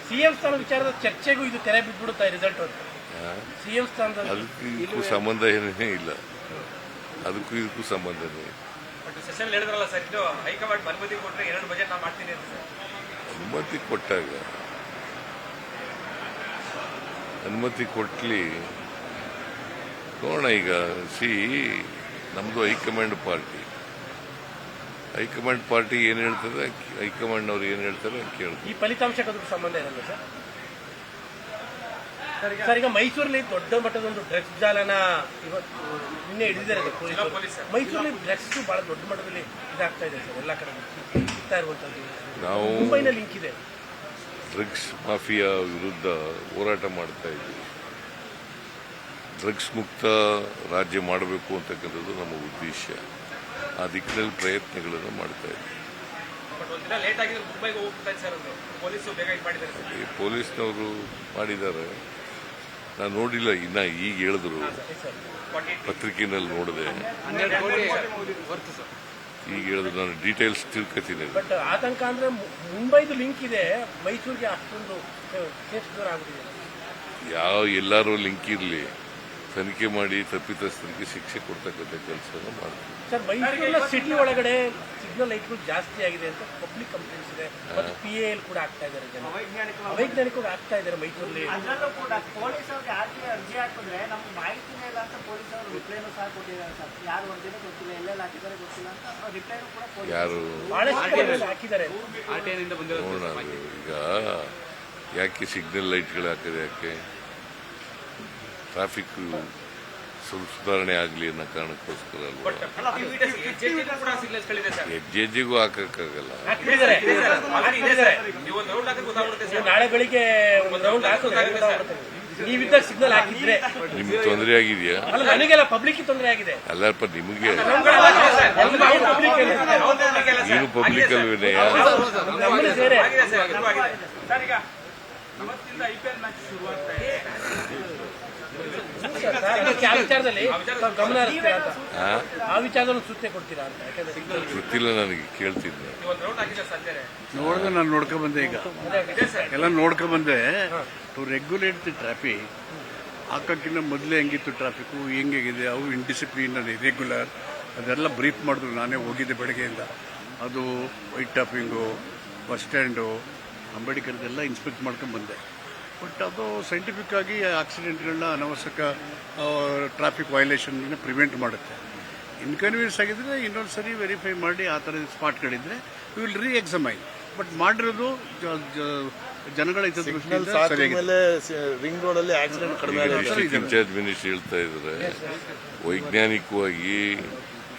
CM ಸ್ಥಾನ ವಿಚಾರದ ಚರ್ಚೆಗೂ ಇದು ತೆರೆ ಬಿದ್ದುಬಿಡುತ್ತಾ ರಿಸಲ್ಟ್ ಅಂತ ಸಿಎಂ ಸ್ಥಾನದಲ್ಲಿ ಅದಕ್ಕೂ ಸಂಬಂಧ ಏನೇ ಇಲ್ಲ, ಅದಕ್ಕೂ ಇದಕ್ಕೂ ಸಂಬಂಧನೇ ಇಲ್ಲ. ಸೆಷನ್ ಹೇಳಿದ್ರಲ್ಲ ಸರ್, ಇದು ಹೈಕಮಾಂಡ್ ಅನುಮತಿ ಕೊಟ್ಟರೆ 2 ಬಜೆಟ್ ನಾ ಮಾಡ್ತೀನಿ ಅಂತ ಸರ್. ಅನುಮತಿ ಕೊಟ್ಲಿ ನೋಡೋಣ. ಈಗ ನಮ್ದು ಹೈಕಮಾಂಡ್ ಪಾರ್ಟಿ ಏನ್ ಹೇಳ್ತಾರೆ, ಹೈಕಮಾಂಡ್ ಅವ್ರು ಏನ್ ಹೇಳ್ತಾರೆ ಕೇಳ್ತಾರೆ. ಈ ಫಲಿತಾಂಶಕ್ಕೆ ಅದಕ್ಕೆ ಸಂಬಂಧ ಇರಲ್ಲ ಸರ್. ಈಗ ಮೈಸೂರಲ್ಲಿ ದೊಡ್ಡ ಮಟ್ಟದ ಒಂದು ಡ್ರಗ್ಸ್ ಜಾಲನ ಇವತ್ತು ನಿನ್ನೆ ಹಿಡಿದಿದ್ದಾರೆ ಮೈಸೂರಲ್ಲಿ ಡ್ರಗ್ಸ್ ಬಹಳ ದೊಡ್ಡ ಮಟ್ಟದಲ್ಲಿ ಇದಾಗ್ತಾ ಇದೆ ಸರ್, ಎಲ್ಲ ಕಡೆ ಸಿಗ್ತಾ ಇರುವಂತದ್ದು. ನಾವು ಮುಂಬೈನ ಲಿಂಕ್ ಇದೆ. ಡ್ರಗ್ಸ್ ಮಾಫಿಯಾ ವಿರುದ್ಧ ಹೋರಾಟ ಮಾಡ್ತಾ ಇದ್ದೀವಿ. ಡ್ರಗ್ಸ್ ಮುಕ್ತ ರಾಜ್ಯ ಮಾಡಬೇಕು ಅಂತಕ್ಕಂಥದ್ದು ನಮ್ಮ ಉದ್ದೇಶ. ಆ ದಿಕ್ಕಿನಲ್ಲಿ ಪ್ರಯತ್ನಗಳನ್ನು ಮಾಡ್ತಾ ಇದ್ದೀವಿ. ಪೊಲೀಸ್ನವರು ಮಾಡಿದ್ದಾರೆ, ನಾನು ನೋಡಿಲ್ಲ, ಇನ್ನ ಈಗ ಹೇಳಿದ್ರು, ಪತ್ರಿಕೆಯಲ್ಲಿ ನೋಡಿದೆ, ಈಗ ಹೇಳಿದ್ರು. ನಾನು ಡೀಟೇಲ್ಸ್ ತಿಳ್ಕೊತೀನಿ. ಬಟ್ ಆತಂಕ ಅಂದ್ರೆ ಮುಂಬೈದು ಲಿಂಕ್ ಇದೆ, ಮೈಸೂರಿಗೆ ಅಷ್ಟೊಂದು ದೂರ ಆಗುದಿದೆ. ಎಲ್ಲರೂ ಲಿಂಕ್ ಇರಲಿ, ತನಿಖೆ ಮಾಡಿ ತಪ್ಪಿತಸ್ಥರಿಗೆ ಶಿಕ್ಷೆ ಕೊಡ್ತಕ್ಕಂಥ ಕೆಲಸವನ್ನು ಮಾಡ್ತೀವಿ. ಸರ್, ಮೈಸೂರಿನ ಸಿಟಿ ಒಳಗಡೆ ಸಿಗ್ನಲ್ ಲೈಟ್ಗಳು ಜಾಸ್ತಿ ಆಗಿದೆ ಅಂತ ಪಬ್ಲಿಕ್ ಕಂಪ್ಲೇಂಟ್ಸ್ ಇದೆ, ಮತ್ತು PAL ಕೂಡ ಆಗ್ತಾ ಇದ್ದಾರೆ, ಜನ ಅವೈಜ್ಞಾನಿಕವಾಗಿ ಆಗ್ತಾ ಇದ್ದಾರೆ ಮೈಸೂರಲ್ಲಿ. ಅದರಲ್ಲೂ ಕೂಡ ಪೊಲೀಸರಿಗೆ ಅರ್ಜಿ ಹಾಕಿದ್ರೆ ನಮ್ಗೆ ಮಾಹಿತಿನೇ ಇಲ್ಲ ಅಂತ ಪೊಲೀಸರು ರಿಪ್ಲೈನು ಸಹ ಕೊಟ್ಟಿದ್ದಾರೆ ಸರ್. ಯಾರು ಒಂದಿನ ಗೊತ್ತಿಲ್ಲ, ಎಲ್ಲೆಲ್ಲ ಹಾಕಿದ್ದಾರೆ ಗೊತ್ತಿಲ್ಲ ಅಂತ ರಿಪ್ಲೈನು ಕೂಡ ಯಾರು ಹಾಕಿದ್ದಾರೆ. ನೋಡೋಣ. ಈಗ ಯಾಕೆ ಸಿಗ್ನಲ್ ಲೈಟ್ಗಳು ಹಾಕಿದೆ, ಯಾಕೆ ಟ್ರಾಫಿಕ್ ಸುಧಾರಣೆ ಆಗಲಿ ಅನ್ನೋ ಕಾರಣಕ್ಕೋಸ್ಕರ ಅಲ್ವಾ. ಹೆಜ್ಜೆಗೂ ಹಾಕಕ್ಕಾಗಲ್ಲ. ನಾಳೆ ಬೆಳಿಗ್ಗೆ ನೀವಿದ್ದಾಗ ಸಿಗ್ನಲ್ ಹಾಕಿದ್ರೆ ನಿಮ್ಗೆ ತೊಂದರೆ ಆಗಿದೆಯಾ? ಅಲ್ಲ, ನನಗೆಲ್ಲ ಪಬ್ಲಿಕ್ ತೊಂದರೆ ಆಗಿದೆ. ಅಲ್ಲಪ್ಪ, ನಿಮಗೆ ನೀನು ಪಬ್ಲಿಕ್ ಅಲ್ವೇನೆ. ಸೇರೆ ಆ ವಿಚಾರದಲ್ಲಿ ಗಮನ ಹರಿಸ್ತೀರಾ ಅಂತ, ಆ ವಿಚಾರದಲ್ಲಿ ಸೂಚನೆ ಕೊಡ್ತೀರಾ ಅಂತ? ಗೊತ್ತಿಲ್ಲ, ನನಗೆ ಕೇಳ್ತಿದ್ದೆ. ನೋಡಿದ್ರೆ ನಾನು ನೋಡ್ಕೊಂಡ್ಬಂದೆ, ಈಗ ಎಲ್ಲ ನೋಡ್ಕೊಂಡ್ಬಂದೆ. ಟು ರೆಗ್ಯುಲೇಟ್ ದಿ ಟ್ರಾಫಿಕ್, ಹಾಕೋಕ್ಕಿಂತ ಮೊದಲೇ ಹೆಂಗಿತ್ತು ಟ್ರಾಫಿಕ್ಕು, ಹೆಂಗಿದೆ, ಅವು ಇನ್ಡಿಸಿಪ್ಲಿನ್ ಅದು ಇರೆಗ್ಯುಲರ್, ಅದೆಲ್ಲ ಬ್ರೀಫ್ ಮಾಡಿದ್ರು. ನಾನೇ ಹೋಗಿದ್ದೆ ಬೆಳಗ್ಗೆಯಿಂದ. ಅದು white topping, bus stand, ಅಂಬೇಡ್ಕರ್ದೆಲ್ಲ inspect ಮಾಡ್ಕೊಂಡು ಬಂದೆ. ಬಟ್ ಅದು ಸೈಂಟಿಫಿಕ್ ಆಗಿ ಆಕ್ಸಿಡೆಂಟ್ಗಳನ್ನ, ಅನವಶ್ಯಕ ಟ್ರಾಫಿಕ್ ವೈಲೇಷನ್ ಪ್ರಿವೆಂಟ್ ಮಾಡುತ್ತೆ. ಇನ್ಕನ್ವೀನಿಯನ್ಸ್ ಆಗಿದ್ರೆ ಇನ್ನೊಂದು ಸರಿ ವೆರಿಫೈ ಮಾಡಿ ಆ ಥರದ ಸ್ಪಾಟ್ಗಳಿದ್ರೆ ವಿಲ್ ರೀ ಎಕ್ಸಾಮೈನ್. ಬಟ್ ಮಾಡಿರೋದು ಜನಗಳ ರಿಂಗ್ ರೋಡ್ ಅಲ್ಲಿ ಆಕ್ಸಿಡೆಂಟ್ ಕಡಿಮೆ ಇನ್ಚಾರ್ಜ್ ಮಿನಿಸ್ಟರ್ ಹೇಳ್ತಾ ಇದ್ದಾರೆ, ವೈಜ್ಞಾನಿಕವಾಗಿ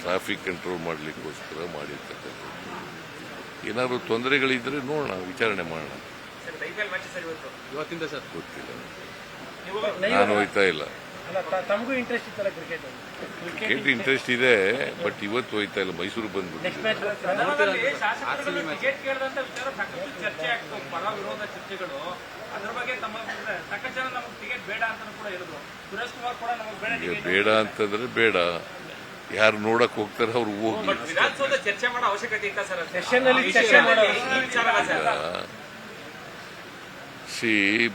ಟ್ರಾಫಿಕ್ ಕಂಟ್ರೋಲ್ ಮಾಡಲಿಕ್ಕೋಸ್ಕರ ಮಾಡಿರ್ತಕ್ಕಂಥದ್ದು. ಏನಾದ್ರು ತೊಂದರೆಗಳಿದ್ರೆ ನೋಡೋಣ, ವಿಚಾರಣೆ ಮಾಡೋಣ. ಗೊತ್ತಿಲ್ಲ, ನಾನು ಹೋಯ್ತಾ ಇಲ್ಲ. ತಮಗೂ ಇಂಟ್ರೆಸ್ಟ್ ಇತ್ತಲ್ಲ ಕ್ರಿಕೆಟ್ ಇಂಟ್ರೆಸ್ಟ್ ಇದೆ, ಬಟ್ ಇವತ್ತು ಹೋಯ್ತಾ ಇಲ್ಲ. ಮೈಸೂರು ಬಂದ್ಬಿಟ್ಟು ಬೇಡ ಅಂತಂದ್ರೆ ಬೇಡ. ಯಾರು ನೋಡಕ್ ಹೋಗ್ತಾರೆ ಅವ್ರು ಹೋಗಿ. ಚರ್ಚೆ ಮಾಡೋ ಅವಶ್ಯಕತೆ ಇಲ್ಲ ಸರ್.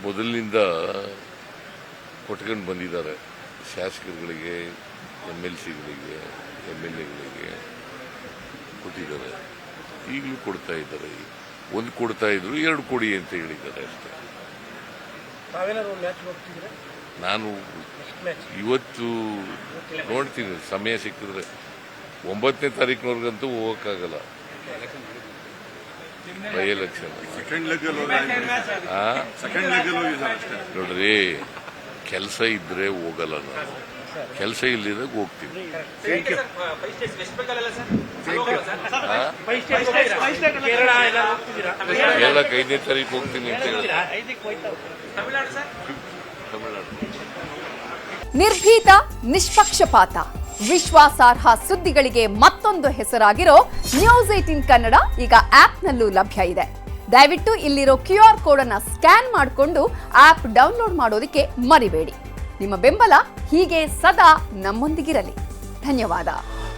ಮೊದಲಿನಿಂದ ಕೊಟ್ಕೊಂಡು ಬಂದಿದ್ದಾರೆ ಶಾಸಕರುಗಳಿಗೆ, MLCಗಳಿಗೆ, MLAಗಳಿಗೆ ಕೊಟ್ಟಿದ್ದಾರೆ. ಈಗಲೂ ಕೊಡ್ತಾ ಇದ್ದಾರೆ. ಒಂದು ಕೊಡ್ತಾ ಇದ್ರು, 2 ಕೊಡಿ ಅಂತ ಹೇಳಿದ್ದಾರೆ ಅಷ್ಟೇ. ನಾನು ಇವತ್ತು ನೋಡ್ತೀನಿ, ಸಮಯ ಸಿಕ್ಕಿದ್ರೆ. 9ನೇ ತಾರೀಕಿನವರೆಗಂತೂ ಹೋಗಕ್ಕಾಗಲ್ಲ. ಬೈ ಎಲೆಕ್ಷನ್ ನೋಡ್ರಿ, ಕೆಲಸ ಇದ್ರೆ ಹೋಗಲ್ಲ, ನಾನು ಕೆಲಸ ಇಲ್ಲಿದಾಗ ಹೋಗ್ತೀನಿ. ಕೇರಳಕ್ಕೆ 5ನೇ ತಾರೀಕು ಹೋಗ್ತೀನಿ ಅಂತ ಹೇಳಿ. ತಮಿಳುನಾಡು. ನಿರ್ಭೀತ, ನಿಷ್ಪಕ್ಷಪಾತ, ವಿಶ್ವಾಸಾರ್ಹ ಸುದ್ದಿಗಳಿಗೆ ಮತ್ತೊಂದು ಹೆಸರಾಗಿರೋ ನ್ಯೂಸ್ 18 ಕನ್ನಡ ಈಗ ಆಪ್ನಲ್ಲೂ ಲಭ್ಯ ಇದೆ. ದಯವಿಟ್ಟು ಇಲ್ಲಿರೋ QR ಕೋಡ್ ಅನ್ನು ಸ್ಕ್ಯಾನ್ ಮಾಡಿಕೊಂಡು ಆಪ್ ಡೌನ್ಲೋಡ್ ಮಾಡೋದಕ್ಕೆ ಮರಿಬೇಡಿ. ನಿಮ್ಮ ಬೆಂಬಲ ಹೀಗೆ ಸದಾ ನಮ್ಮೊಂದಿಗಿರಲಿ. ಧನ್ಯವಾದ.